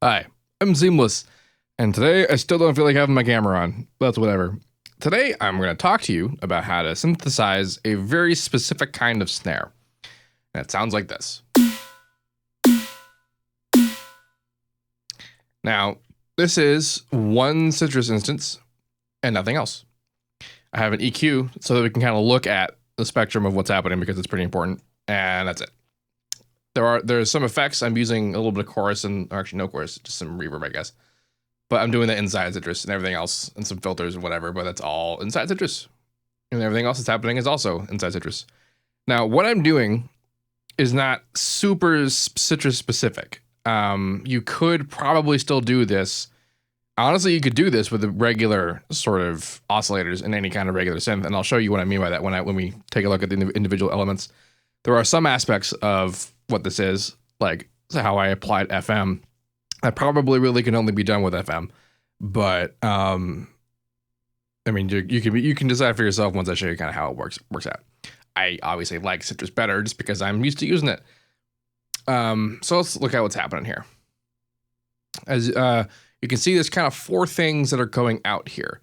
Hi, I'm Seamless, and today I still don't feel like having my camera on, but that's whatever. Today I'm going to talk to you about how to synthesize a very specific kind of snare. And it sounds like this. Now, this is one Citrus instance and nothing else. I have an EQ so that we can kind of look at the spectrum of what's happening because it's pretty important, and that's it. There's some effects. I'm using a little bit of chorus or actually no chorus, just some reverb, I guess. But I'm doing that inside Citrus and everything else and some filters and whatever, but that's all inside Citrus. And everything else that's happening is also inside Citrus. Now, what I'm doing is not super Citrus specific. You could probably still do this. Honestly, you could do this with the regular sort of oscillators in any kind of regular synth, and I'll show you what I mean by that when we take a look at the individual elements. There are some aspects of what this is, like how I applied FM, that probably really can only be done with FM. But I mean, you can decide for yourself once I show you kind of how it works out. I obviously like Citrus better just because I'm used to using it. So let's look at what's happening here. As you can see, there's kind of four things that are going out here.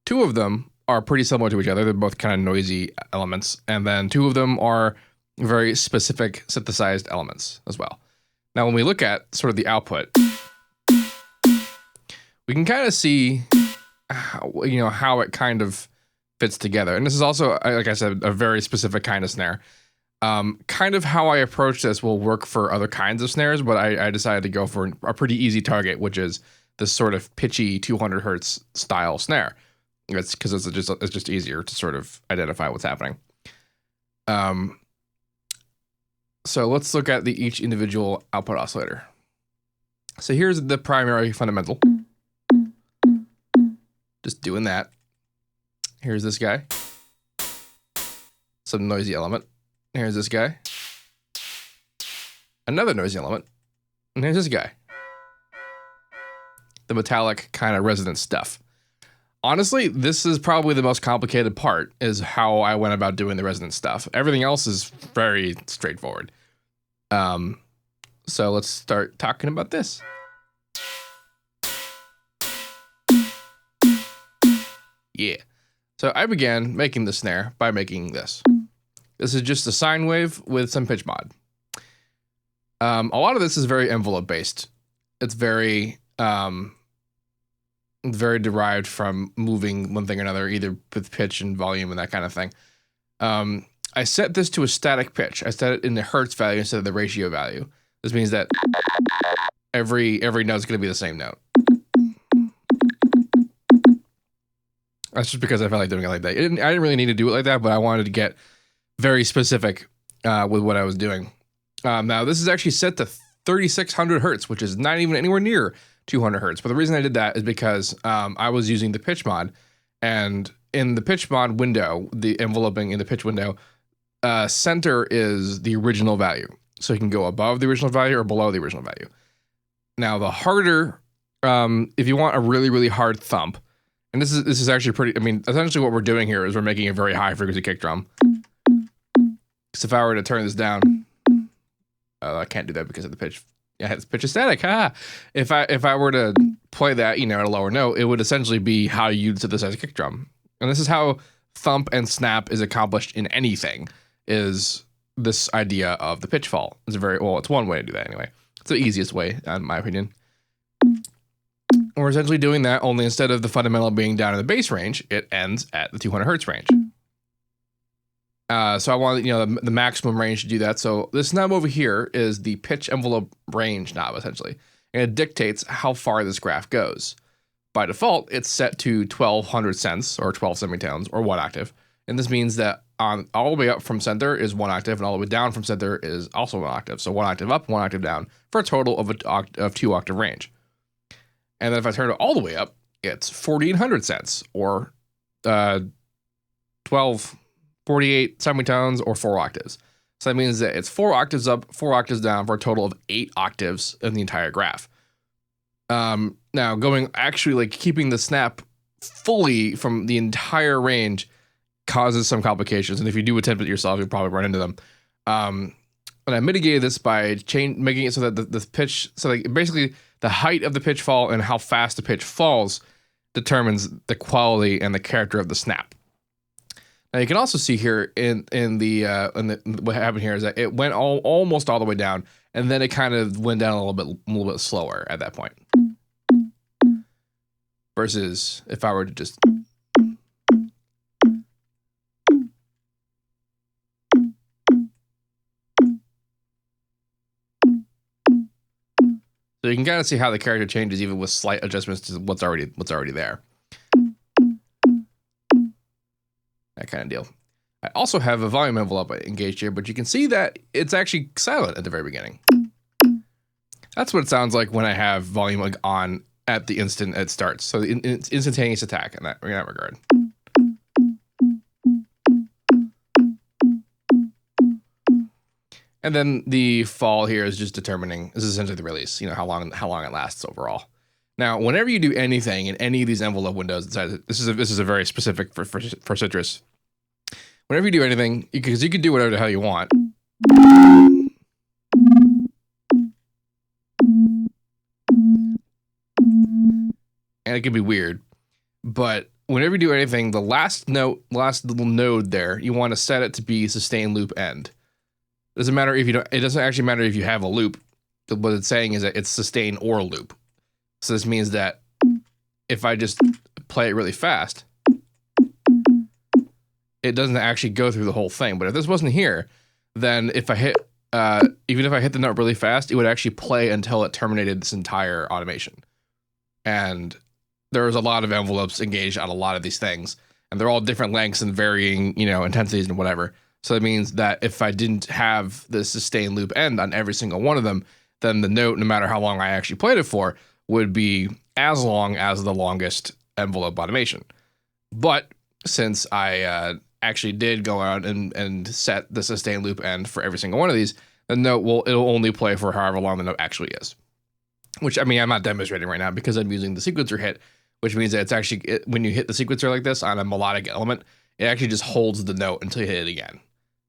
Two of them are pretty similar to each other. They're both kind of noisy elements, and then two of them are very specific synthesized elements as well. Now, when we look at sort of the output, we can kind of see how it kind of fits together. And this is also, like I said, a very specific kind of snare. Kind of how I approach this will work for other kinds of snares, but I decided to go for a pretty easy target, which is this sort of pitchy 200 hertz style snare. It's because it's just easier to sort of identify what's happening. So let's look at each individual output oscillator. So here's the primary fundamental. Just doing that. Here's this guy. Some noisy element. Here's this guy. Another noisy element. And here's this guy. The metallic kind of resonant stuff. Honestly, this is probably the most complicated part, is how I went about doing the resonant stuff. Everything else is very straightforward. So let's start talking about this. Yeah. So I began making the snare by making this. This is just a sine wave with some pitch mod. A lot of this is very envelope based. It's very derived from moving one thing or another, either with pitch and volume and that kind of thing. I set this to a static pitch. I set it in the hertz value instead of the ratio value. This means that every note is going to be the same note. That's just because I felt like doing it like that. I didn't really need to do it like that, but I wanted to get very specific with what I was doing. Now, this is actually set to 3600 hertz, which is not even anywhere near 200 hertz. But the reason I did that is because I was using the pitch mod, and in the pitch mod window, the enveloping in the pitch window, center is the original value. So you can go above the original value or below the original value. Now, the harder, if you want a really, really hard thump, and this is actually pretty, I mean, essentially what we're doing here is we're making a very high frequency kick drum. Because if I were to turn this down, I can't do that because of the pitch. Yeah, it's pitch is static. If I were to play that, at a lower note, it would essentially be how you'd synthesize a kick drum. And this is how thump and snap is accomplished in anything, is this idea of the pitch fall. It's it's one way to do that anyway. It's the easiest way, in my opinion. We're essentially doing that, only instead of the fundamental being down in the bass range, it ends at the 200 hertz range. So I wanted, the maximum range to do that. So this knob over here is the pitch envelope range knob, essentially. And it dictates how far this graph goes. By default, it's set to 1200 cents, or 12 semitones, or 1 octave. And this means that all the way up from center is 1 octave, and all the way down from center is also 1 octave. So 1 octave up, 1 octave down, for a total of 2 octave range. And then if I turn it all the way up, it's 1400 cents, or 48 semitones, or 4 octaves. So that means that it's 4 octaves up, 4 octaves down, for a total of 8 octaves in the entire graph. Now keeping the snap fully from the entire range causes some complications. And if you do attempt it yourself, you'll probably run into them. And I mitigated this by making it so that the pitch, so like basically the height of the pitch fall and how fast the pitch falls determines the quality and the character of the snap. Now you can also see here in the what happened here is that it went almost all the way down, and then it kind of went down a little bit slower at that point. Versus if I were to just so you can kind of see how the character changes even with slight adjustments to what's already there. That kind of deal. I also have a volume envelope engaged here, but you can see that it's actually silent at the very beginning. That's what it sounds like when I have volume on at the instant it starts. So it's instantaneous attack in that regard. And then the fall here is just determining, this is essentially the release, you know, how long it lasts overall. Now, whenever you do anything in any of these envelope windows, this is a very specific for Citrus. Whenever you do anything, because you can do whatever the hell you want. And it can be weird, but whenever you do anything, the last little node there, you want to set it to be sustain loop end. It doesn't matter if you don't. It doesn't actually matter if you have a loop. What it's saying is that it's sustain or loop. So this means that if I just play it really fast, it doesn't actually go through the whole thing. But if this wasn't here, then if I hit, even if I hit the note really fast, it would actually play until it terminated this entire automation. And there's a lot of envelopes engaged on a lot of these things, and they're all different lengths and varying, you know, intensities and whatever. So that means that if I didn't have the sustain loop end on every single one of them, then the note, no matter how long I actually played it for, would be as long as the longest envelope automation. But since I actually did go out and set the sustain loop end for every single one of these, the note it'll only play for however long the note actually is. Which, I mean, I'm not demonstrating right now because I'm using the sequencer hit, which means that it's actually, when you hit the sequencer like this on a melodic element, it actually just holds the note until you hit it again.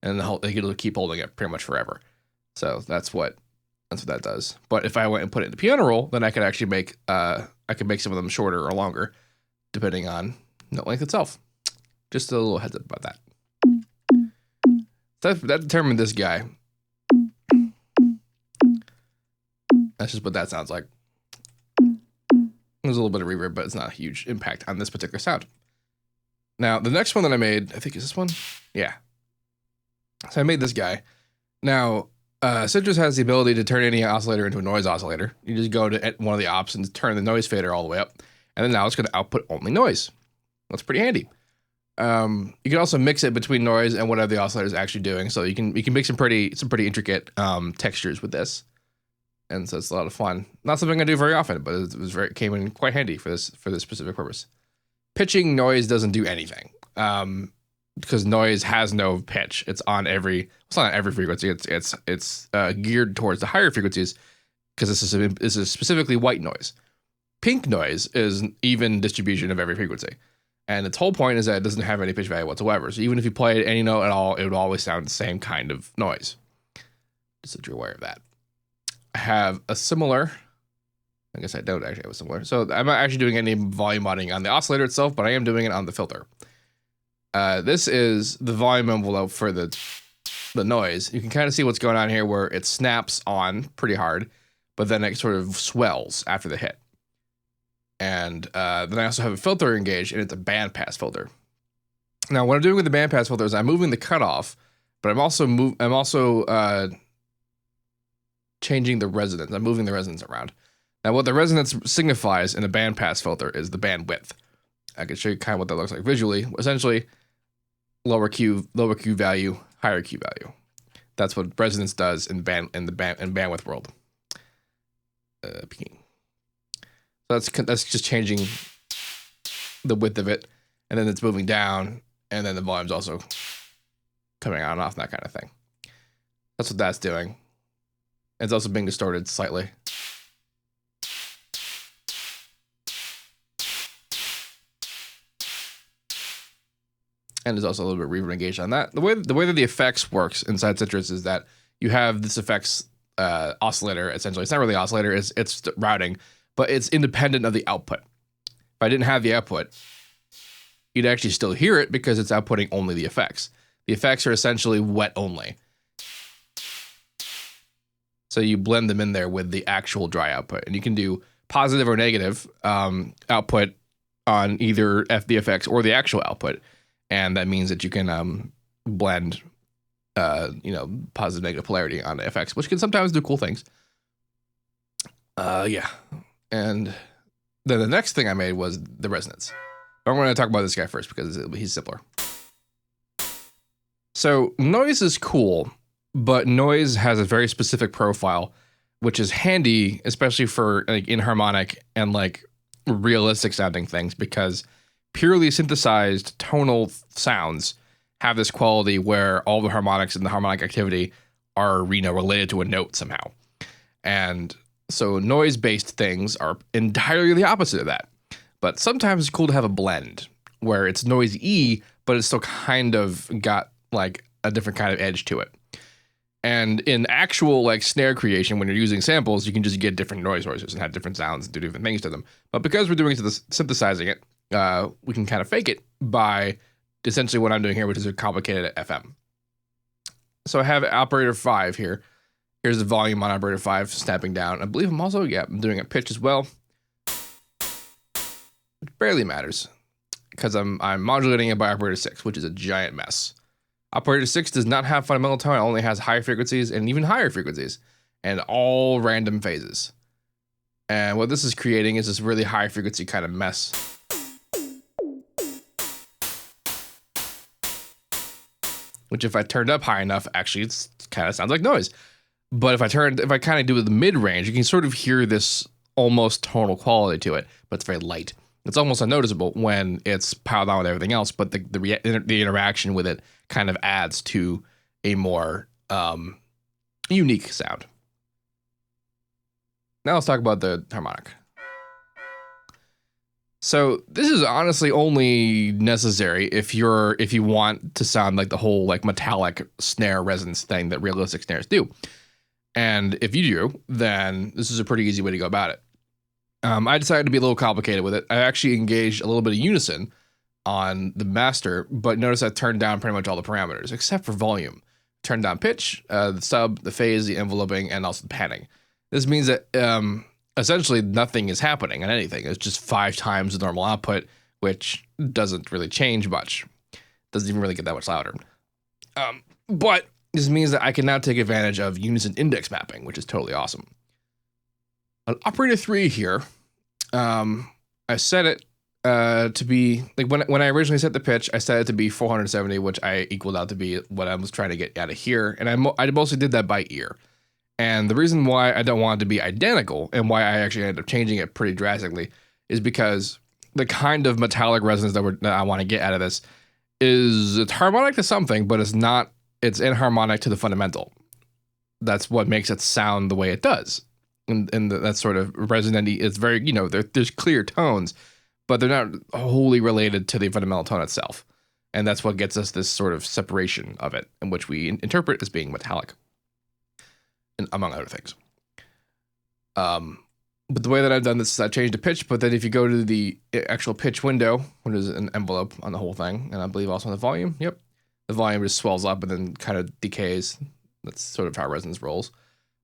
And it'll keep holding it pretty much forever. So that's what that does. But if I went and put it in the piano roll, then I could actually make some of them shorter or longer, depending on note length itself. Just a little heads up about that. That determined this guy. That's just what that sounds like. There's a little bit of reverb, but it's not a huge impact on this particular sound. Now, the next one that I made, I think is this one? Yeah. So I made this guy. Now, Citrus has the ability to turn any oscillator into a noise oscillator. You just go to one of the options, turn the noise fader all the way up, and then now it's going to output only noise. That's pretty handy. You can also mix it between noise and whatever the oscillator is actually doing. So you can make some pretty intricate textures with this. And so it's a lot of fun. Not something I do very often, but it came in quite handy for this specific purpose. Pitching noise doesn't do anything because noise has no pitch. It's not on every frequency. It's geared towards the higher frequencies because this is specifically white noise. Pink noise is an even distribution of every frequency, and its whole point is that it doesn't have any pitch value whatsoever. So even if you played any note at all, it would always sound the same kind of noise. Just so you're aware of that. I have a similar, I guess I don't actually have a similar. So I'm not actually doing any volume modding on the oscillator itself, but I am doing it on the filter. This is the volume envelope for the noise. You can kind of see what's going on here where it snaps on pretty hard, but then it sort of swells after the hit. And then I also have a filter engaged, and it's a bandpass filter. Now, what I'm doing with the bandpass filter is I'm moving the cutoff, but I'm also changing the resonance. I'm moving the resonance around. Now, what the resonance signifies in a bandpass filter is the bandwidth. I can show you kind of what that looks like visually. Essentially, lower Q value, higher Q value. That's what resonance does in bandwidth world. So that's just changing the width of it, and then it's moving down, and then the volume's also coming on and off, and that kind of thing. That's what that's doing. It's also being distorted slightly. And there's also a little bit of reverb engaged on that. The way that the effects works inside Citrus is that you have this effects oscillator. Essentially, it's not really oscillator. It's routing, but it's independent of the output. If I didn't have the output, you'd actually still hear it because it's outputting only the effects. The effects are essentially wet only. So you blend them in there with the actual dry output, and you can do positive or negative output on either the effects or the actual output, and that means that you can blend, positive negative polarity on the effects, which can sometimes do cool things. Yeah, and then the next thing I made was the resonance. I'm going to talk about this guy first because he's simpler. So noise is cool, but noise has a very specific profile, which is handy, especially for like inharmonic and like realistic sounding things, because purely synthesized tonal sounds have this quality where all the harmonics and the harmonic activity are related to a note somehow. And so noise-based things are entirely the opposite of that. But sometimes it's cool to have a blend where it's noisy, but it's still kind of got like a different kind of edge to it. And in actual like snare creation, when you're using samples, you can just get different noise sources and have different sounds and do different things to them. But because we're doing synthesizing it, we can kind of fake it by essentially what I'm doing here, which is a complicated FM. So I have operator 5 here. Here's the volume on operator 5 snapping down. I believe I'm also, I'm doing a pitch as well. It barely matters because I'm modulating it by operator 6, which is a giant mess. Operator 6 does not have fundamental tone. It only has high frequencies and even higher frequencies and all random phases. And what this is creating is this really high frequency kind of mess. Which if I turned up high enough, actually it kind of sounds like noise. But if I kind of do it the mid range, you can sort of hear this almost tonal quality to it, but it's very light. It's almost unnoticeable when it's piled on with everything else, but the interaction with it kind of adds to a more unique sound. Now let's talk about the harmonic. So this is honestly only necessary if you want to sound like the whole like metallic snare resonance thing that realistic snares do. And if you do, then this is a pretty easy way to go about it. I decided to be a little complicated with it. I actually engaged a little bit of Unison on the master, but notice I turned down pretty much all the parameters except for volume. Turned down pitch, the sub, the phase, the enveloping, and also the panning. This means that essentially nothing is happening on anything. It's just 5 times the normal output, which doesn't really change much. Doesn't even really get that much louder. But this means that I can now take advantage of Unison index mapping, which is totally awesome. On operator 3 here, I set it to be, like when I originally set the pitch, I set it to be 470, which I equaled out to be what I was trying to get out of here. And I mostly did that by ear. And the reason why I don't want it to be identical and why I actually ended up changing it pretty drastically is because the kind of metallic resonance that I want to get out of this is it's harmonic to something, but it's inharmonic to the fundamental. That's what makes it sound the way it does. And that sort of resonant, it's very, there's clear tones, but they're not wholly related to the fundamental tone itself. And that's what gets us this sort of separation of it, in which we interpret as being metallic, and among other things. But the way that I've done this is I changed the pitch, but then if you go to the actual pitch window, which is an envelope on the whole thing, and I believe also on the volume, the volume just swells up and then kind of decays. That's sort of how resonance rolls.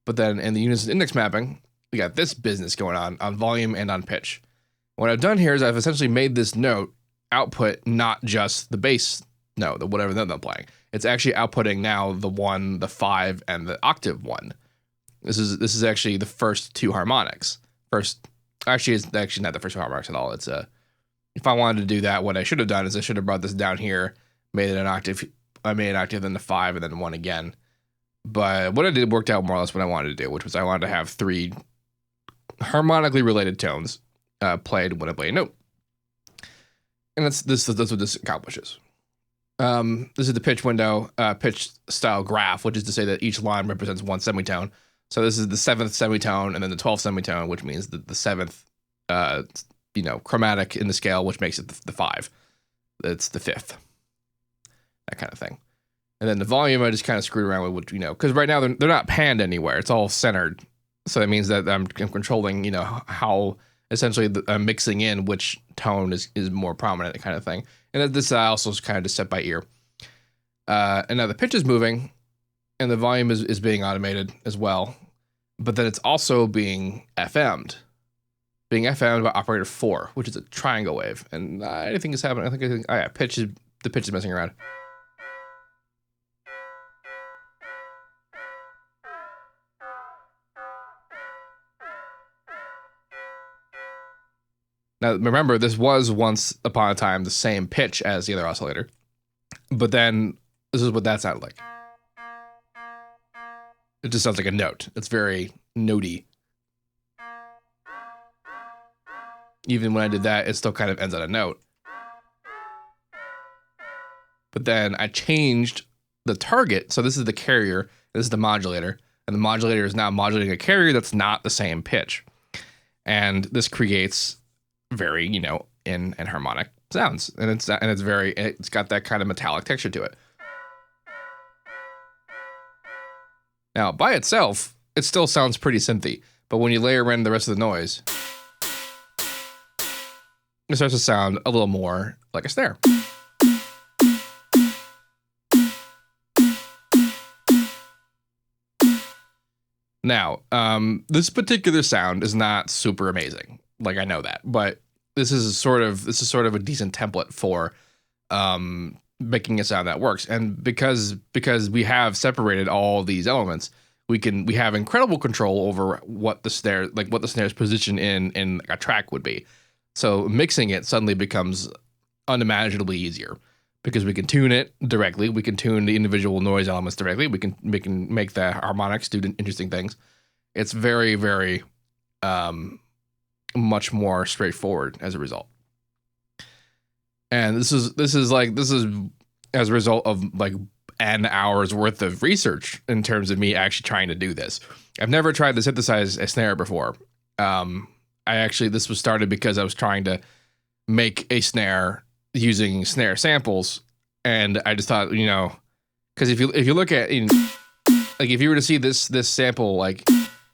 But then in the Unison index mapping, we got this business going on volume and on pitch. What I've done here is I've essentially made this note output not just the bass note, whatever note I'm playing. It's actually outputting now the 1, the 5, and the octave 1. This is actually the first 2 harmonics. It's actually not the first 2 harmonics at all. It's if I wanted to do that, what I should have done is I should have brought this down here, made it an octave. I made an octave, then the 5, and then 1 again. But what I did worked out more or less what I wanted to do, which was I wanted to have 3 harmonically related tones played when I play a note. And that's what this accomplishes. This is the pitch window, pitch style graph, which is to say that each line represents 1 semitone. So this is the 7th semitone and then the 12th semitone, which means the 7th, chromatic in the scale, which makes it the 5. It's the 5th. That kind of thing. And then the volume, I just kind of screwed around with, because right now they're not panned anywhere. It's all centered. So that means that I'm controlling, how essentially I'm mixing in which tone is more prominent kind of thing. And then this also is kind of just set by ear. And now the pitch is moving and the volume is being automated as well. But then it's also being FM'd. Being FM'd by operator 4, which is a triangle wave. And anything is happening. I think the pitch is messing around. Now, remember, this was once upon a time the same pitch as the other oscillator. But then this is what that sounded like. It just sounds like a note. It's very notey. Even when I did that, it still kind of ends on a note. But then I changed the target. So this is the carrier. This is the modulator. And the modulator is now modulating a carrier that's not the same pitch. And this creates very, in harmonic sounds. And it's got that kind of metallic texture to it. Now, by itself, it still sounds pretty synthy. But when you layer in the rest of the noise, it starts to sound a little more like a snare. Now, this particular sound is not super amazing. Like, I know that, but this is sort of a decent template for making a sound that works. And because we have separated all these elements, we have incredible control over what the snare's position in a track would be. So mixing it suddenly becomes unimaginably easier because we can tune it directly. We can tune the individual noise elements directly. We can make the harmonics do interesting things. It's very, very much more straightforward as a result. And this is as a result of like n hours worth of research in terms of me actually trying to do this. I've never tried to synthesize a snare before. This was started because I was trying to make a snare using snare samples, and I just thought, because if you look at if you were to see this sample like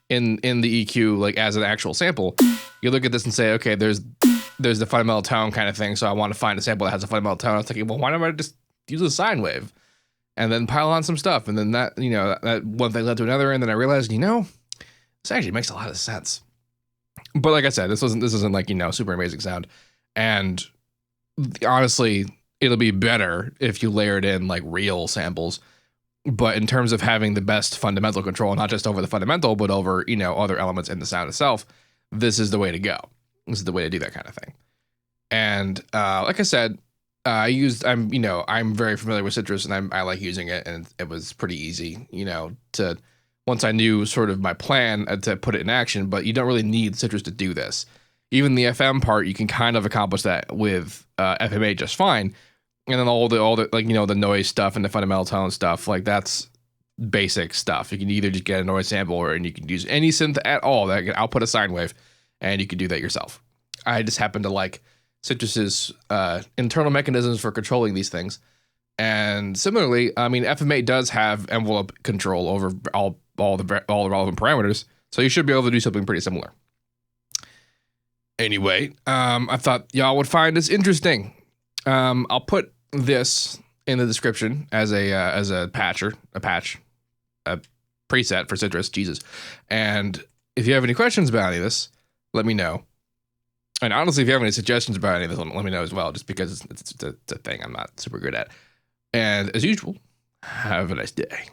in the EQ like as an actual sample, you look at this and say, okay, there's the fundamental tone kind of thing, so I want to find a sample that has a fundamental tone. I was thinking, well, why don't I just use a sine wave and then pile on some stuff, and then that that one thing led to another, and then I realized, this actually makes a lot of sense. But like I said, this isn't like, super amazing sound. And honestly, it'll be better if you layered in like real samples. But in terms of having the best fundamental control, not just over the fundamental, but over, other elements in the sound itself, this is the way to go. This is the way to do that kind of thing. And like I said, I'm very familiar with Citrus, and I like using it, and it was pretty easy, to once I knew sort of my plan to put it in action. But you don't really need Citrus to do this. Even the FM part, you can kind of accomplish that with FMA just fine. And then all the like, the noise stuff and the fundamental tone stuff, like that's basic stuff. You can either just get a noise sample, and you can use any synth at all that can output a sine wave, and you can do that yourself. I just happen to like Citrus's internal mechanisms for controlling these things. And similarly, FMA does have envelope control over all the relevant parameters, so you should be able to do something pretty similar. Anyway, I thought y'all would find this interesting. I'll put this in the description as a preset for Citrus. Jesus. And if you have any questions about any of this, let me know. And honestly, if you have any suggestions about any of this, let me know as well, just because it's a thing I'm not super good at. And as usual, have a nice day.